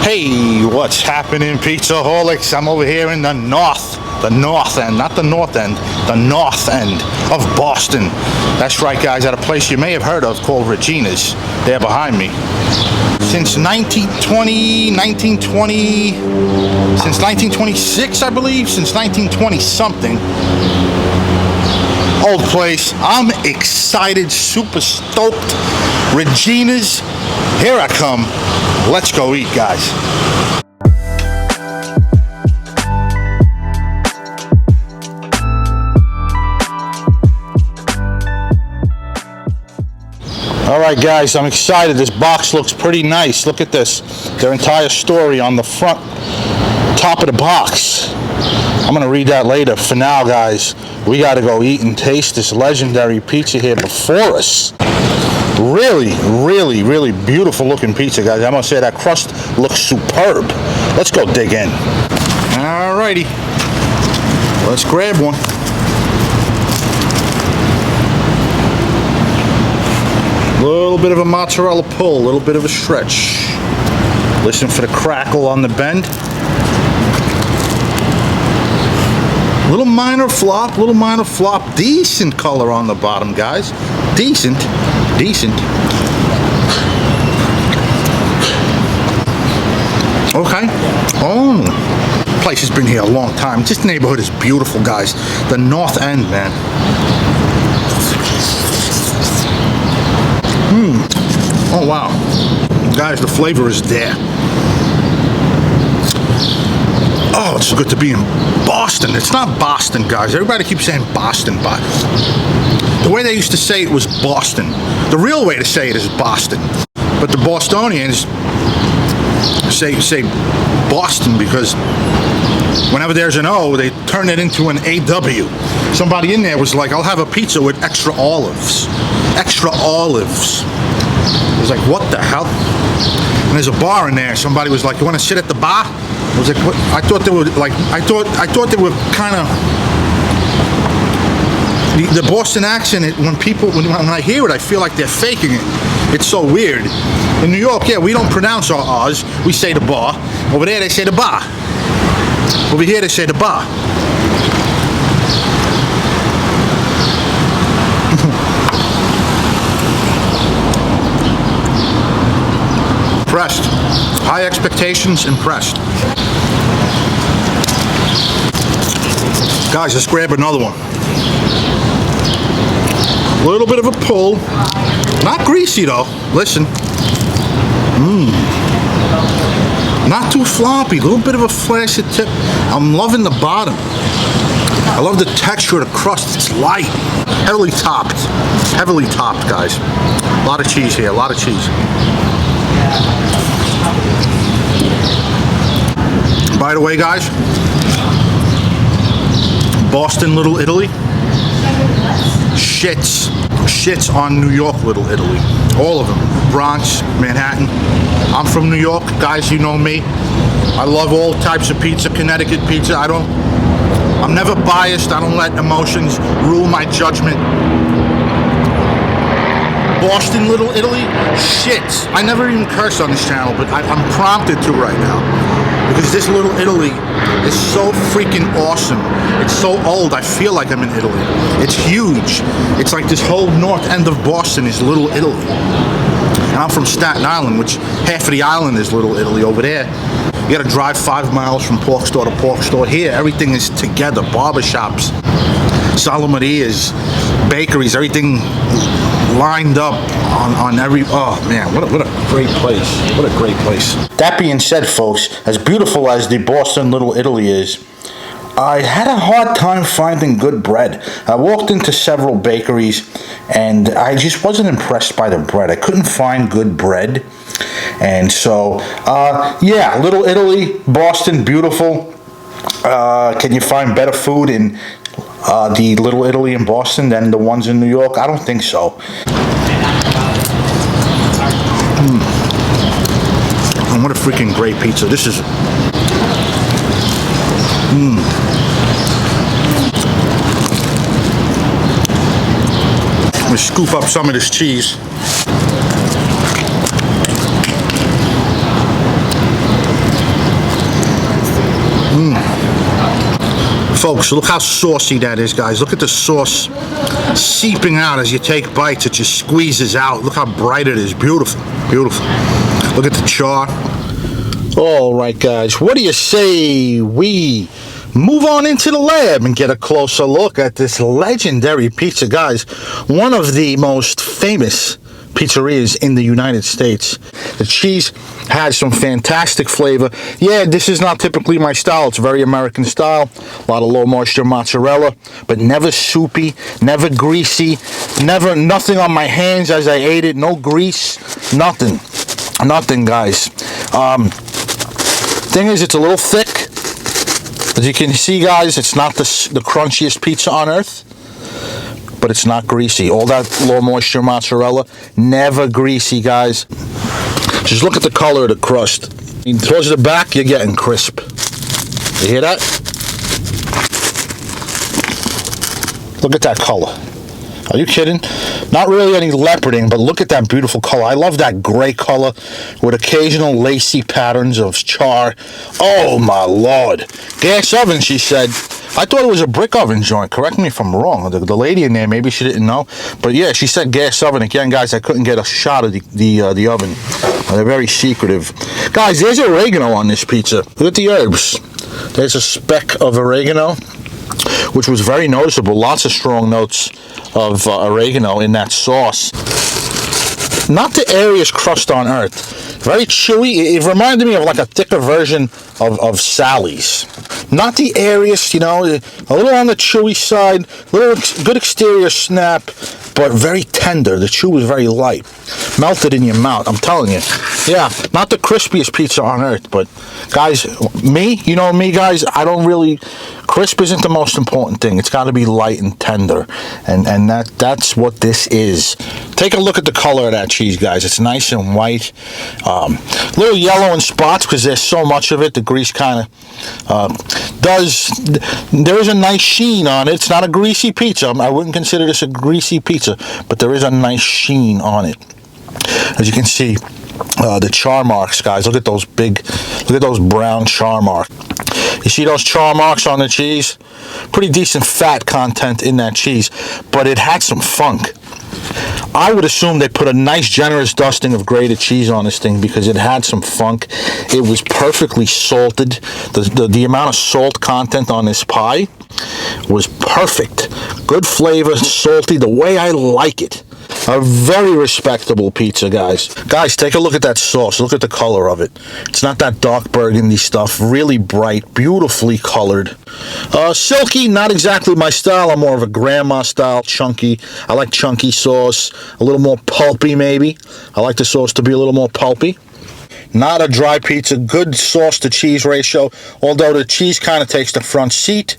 Hey, what's happening, Pizzaholics? I'm over here in the north end, not the north end, the north end of Boston. That's right, guys, at a place you may have heard of called Regina's. They're behind me. Since 1926, I believe, since 1920 something. Old place. I'm excited, super stoked. Regina's, here I come. Let's go eat, guys. All right, guys, I'm excited. This box looks pretty nice. Look at this. Their entire story on the front, top of the box. I'm gonna read that later. For now, guys, we gotta go eat and taste this legendary pizza here before us. Really, really, really beautiful looking pizza, guys. I must say that crust looks superb. Let's go dig in. All righty, let's grab one. A little bit of a mozzarella pull, a little bit of a stretch. Listen for the crackle on the bend. Little minor flop, decent color on the bottom, guys. Decent. Okay. Oh, place has been here a long time. This neighborhood is beautiful, guys. The north end, man. Oh, wow. Guys, the flavor is there. Oh, it's so good to be in Boston. It's not Boston, guys. Everybody keeps saying Boston, but the way they used to say it was Boston. The real way to say it is Boston. But the Bostonians say Boston because whenever there's an O, they turn it into an AW. Somebody in there was like, I'll have a pizza with extra olives. Extra olives. I was like, what the hell? And there's a bar in there. Somebody was like, you want to sit at the bar? I was like, what? I thought they were like, I thought they were kind of the Boston accent. When I hear it, I feel like they're faking it. It's so weird. In New York, yeah, we don't pronounce our R's. We say the bar. Over there, they say the bar. Over here, they say the bar. Impressed. High expectations, impressed. Guys, let's grab another one. A little bit of a pull. Not greasy though. Listen. Not too floppy. A little bit of a flaccid tip. I'm loving the bottom. I love the texture of the crust. It's light. Heavily topped. Heavily topped, guys. A lot of cheese here. A lot of cheese. By the way, guys, Boston Little Italy shits on New York Little Italy. All of them. Bronx, Manhattan. I'm from New York, guys, you know me. I love all types of pizza, Connecticut pizza. I'm never biased. I don't let emotions rule my judgment. Boston Little Italy, shit. I never even curse on this channel, but I'm prompted to right now. Because this Little Italy is so freaking awesome. It's so old, I feel like I'm in Italy. It's huge. It's like this whole north end of Boston is Little Italy. And I'm from Staten Island, which half of the island is Little Italy over there. You gotta drive 5 miles from pork store to pork store. Here, everything is together. Barbershops, Salomarias, bakeries, everything lined up on every, oh man, what a great place. What a great place. That being said, folks, as beautiful as the Boston Little Italy is, I had a hard time finding good bread. I walked into several bakeries and I just wasn't impressed by the bread. I couldn't find good bread. And so, yeah, Little Italy, Boston, beautiful. Can you find better food in the Little Italy in Boston than the ones in New York? I don't think so. And what a freaking great pizza. This is... I'm gonna scoop up some of this cheese. Folks, look how saucy that is, guys. Look at the sauce seeping out as you take bites. It just squeezes out. Look how bright it is. Beautiful, beautiful. Look at the char. All right, guys, what do you say we move on into the lab and get a closer look at this legendary pizza, guys? One of the most famous pizzerias in the United States. The cheese has some fantastic flavor. Yeah, this is not typically my style. It's very American style. A lot of low moisture mozzarella, but never soupy, never greasy, nothing on my hands as I ate it. No grease, nothing, guys. Thing is, it's a little thick. As you can see, guys, it's not the crunchiest pizza on earth, but it's not greasy. All that low moisture mozzarella, never greasy, guys. Just look at the color of the crust. Towards the back, you're getting crisp. You hear that? Look at that color. Are you kidding? Not really any leoparding, but look at that beautiful color. I love that gray color with occasional lacy patterns of char. Oh my Lord. Gas oven, she said. I thought it was a brick oven joint. Correct me if I'm wrong. The lady in there, maybe she didn't know. But yeah, she said gas oven. Again, guys, I couldn't get a shot of the oven. They're very secretive. Guys, there's oregano on this pizza. Look at the herbs. There's a speck of oregano, which was very noticeable. Lots of strong notes of oregano in that sauce. Not the airiest crust on earth. Very chewy. It reminded me of like a thicker version of Sally's. Not the airiest, you know, a little on the chewy side, little good exterior snap, but very tender. The chew was very light. Melted in your mouth, I'm telling you. Yeah, not the crispiest pizza on earth, but guys, you know me, guys, I don't really... Crisp isn't the most important thing. It's got to be light and tender, and that's what this is. Take a look at the color of that cheese, guys. It's nice and white, little yellow in spots because there's so much of it. The grease kind of there is a nice sheen on it. It's not a greasy pizza. I wouldn't consider this a greasy pizza, but there is a nice sheen on it. As you can see, the char marks, guys. Look at those brown char marks. You see those char marks on the cheese? Pretty decent fat content in that cheese, but it had some funk. I would assume they put a nice generous dusting of grated cheese on this thing because it had some funk. It was perfectly salted. The amount of salt content on this pie was perfect. Good flavor, salty, the way I like it. A very respectable pizza, guys. Guys, take a look at that sauce. Look at the color of it. It's not that dark burgundy stuff. Really bright, beautifully colored. Silky, not exactly my style. I'm more of a grandma style, chunky. I like chunky sauce. A little more pulpy, maybe. I like the sauce to be a little more pulpy. Not a dry pizza. Good sauce to cheese ratio, although the cheese kind of takes the front seat.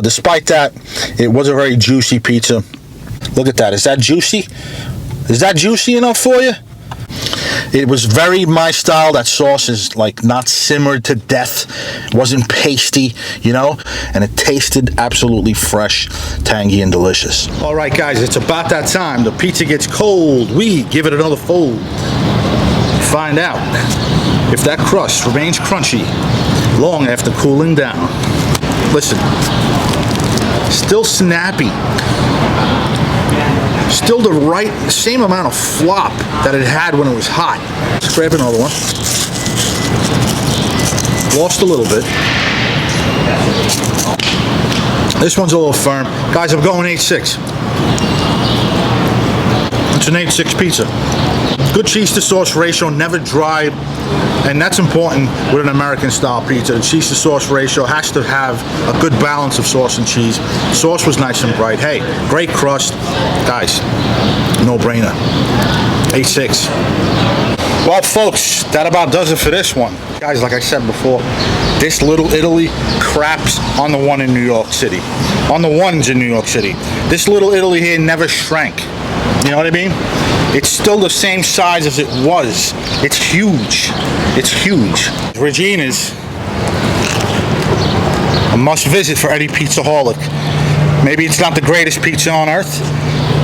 Despite that, it was a very juicy pizza. Look at that. Is that juicy? Is that juicy enough for you? It was very my style. That sauce is like not simmered to death. It wasn't pasty, you know, and it tasted absolutely fresh, tangy, and delicious. All right, guys, it's about that time. The pizza gets cold. We give it another fold. Find out if that crust remains crunchy long after cooling down. Listen, still snappy. Still the same amount of flop that it had when it was hot. Let's grab another one. Lost a little bit. This one's a little firm. Guys, I'm going 8-6. It's an 8-6 pizza. Good cheese to sauce ratio, never dry, and that's important with an American style pizza. The cheese to sauce ratio has to have a good balance of sauce and cheese. Sauce was nice and bright. Hey, great crust. Guys, no brainer. 8-6. Well, folks, that about does it for this one. Guys, like I said before, this Little Italy craps on the one in New York City. On the ones in New York City. This Little Italy here never shrank. You know what I mean? It's still the same size as it was. It's huge. It's huge. Regina's, a must visit for any pizzaholic. Maybe it's not the greatest pizza on earth,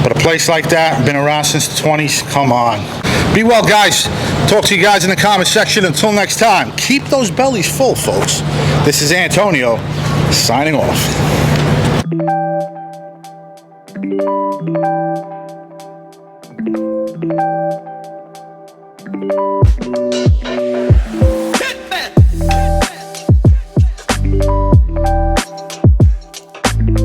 but a place like that, been around since the 20s, come on. Be well, guys. Talk to you guys in the comment section. Until next time, keep those bellies full, folks. This is Antonio, signing off.